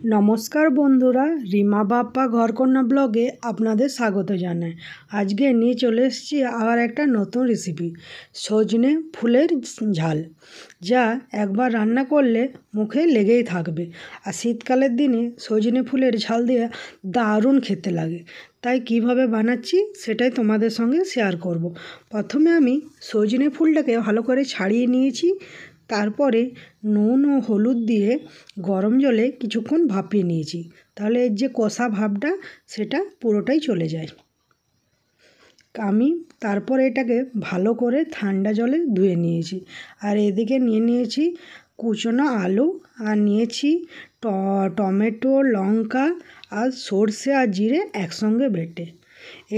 নমস্কার বন্ধুরা, রিমা বাপ্পা ঘরকন্যা ব্লগে আপনাদের স্বাগত জানাই। আজকে নিয়ে চলে এসেছি আবার একটা নতুন রেসিপি, সজনে ফুলের ঝাল, যা একবার রান্না করলে মুখে লেগেই থাকবে। আর শীতকালের দিনে সজনে ফুলের ঝাল দিয়ে দারুণ খেতে লাগে। তাই কিভাবে বানাচ্ছি সেটাই তোমাদের সঙ্গে শেয়ার করব। প্রথমে আমি সজনে ফুলটাকে ভালো করে ছাড়িয়ে নিয়েছি। তারপরে নুন ও হলুদ দিয়ে গরম জলে কিছুক্ষণ ভাপিয়ে নিয়েছি, তাহলে এর যে কষা ভাবটা সেটা পুরোটাই চলে যায়। আমি তারপর এটাকে ভালো করে ঠান্ডা জলে ধুয়ে নিয়েছি। আর এদিকে নিয়ে নিয়েছি কুচনো আলু, আর নিয়েছি টমেটো, লঙ্কা আর সর্ষে আর জিরে একসঙ্গে বেটে।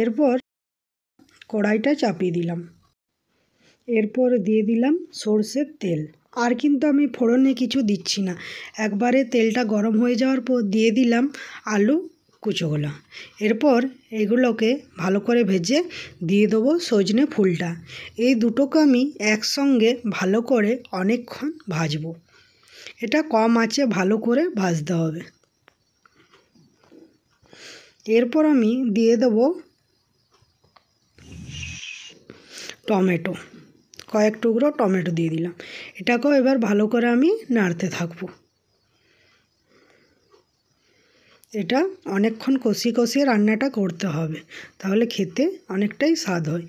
এরপর কড়াইটা চাপিয়ে দিলাম। এরপর দিয়ে দিলাম সর্ষের তেল। আর কিন্তু আমি ফোড়নে কিছু দিচ্ছি না, একবারে তেলটা গরম হয়ে যাওয়ার পর দিয়ে দিলাম আলু কুচোগুলো। এরপর এগুলোকে ভালো করে ভেজে দিয়ে দেবো সজনে ফুলটা। এই দুটোকে আমি একসঙ্গে ভালো করে অনেকক্ষণ ভাজবো। এটা কম আঁচে ভালো করে ভাজতে হবে। এরপর আমি দিয়ে দেবো টমেটো, কয়েক টুকরো টমেটো দিয়ে দিলাম। এটাকেও এবার ভালো করে আমি নাড়তে থাকবো। এটা অনেকক্ষণ কষিয়ে কষিয়ে রান্নাটা করতে হবে, তাহলে খেতে অনেকটাই স্বাদ হয়।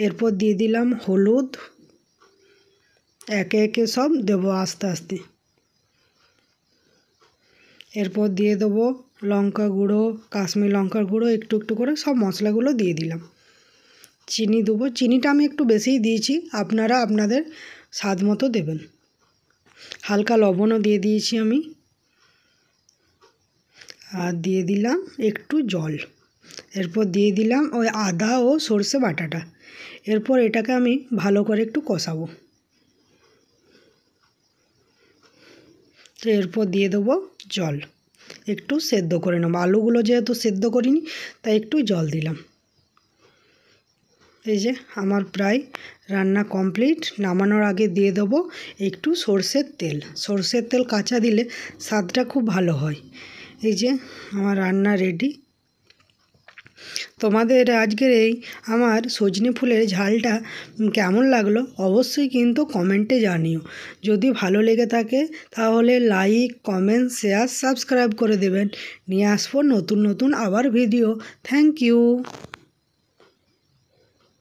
এরপর দিয়ে দিলাম হলুদ, একে একে সব দেবো আস্তে আস্তে। এরপর দিয়ে দেবো লঙ্কা গুঁড়ো, কাশ্মীরি লঙ্কার গুঁড়ো, একটু একটু করে সব মশলাগুলো দিয়ে দিলাম। চিনি দেবো, চিনিটা আমি একটু বেশিই দিয়েছি, আপনারা আপনাদের স্বাদ মতো দেবেন। হালকা লবণও দিয়ে দিয়েছি আমি। আর দিয়ে দিলাম একটু জল। এরপর দিয়ে দিলাম ওই আদা ও সর্ষে বাটাটা। এরপর এটাকে আমি ভালো করে একটু কষাবো। তো এরপর দিয়ে দেবো জল, একটু সেদ্ধ করে নেবো। আলুগুলো যেহেতু সেদ্ধ করিনি তাই একটু জল দিলাম। এই যে আমার প্রায় রান্না কমপ্লিট। নামানোর আগে দিয়ে দেবো একটু সর্ষের তেল। সর্ষের তেল কাঁচা দিলে স্বাদটা খুব ভালো হয়। এই যে আমার রান্না রেডি। তোমাদের আজকের এই আমার সজনে ফুলের ঝালটা কেমন লাগলো অবশ্যই কিন্তু কমেন্টে জানিও। যদি ভালো লেগে থাকে তাহলে লাইক, কমেন্ট, শেয়ার, সাবস্ক্রাইব করে দেবেন। নিয়ে আসবো নতুন নতুন আবার ভিডিও। Thank you.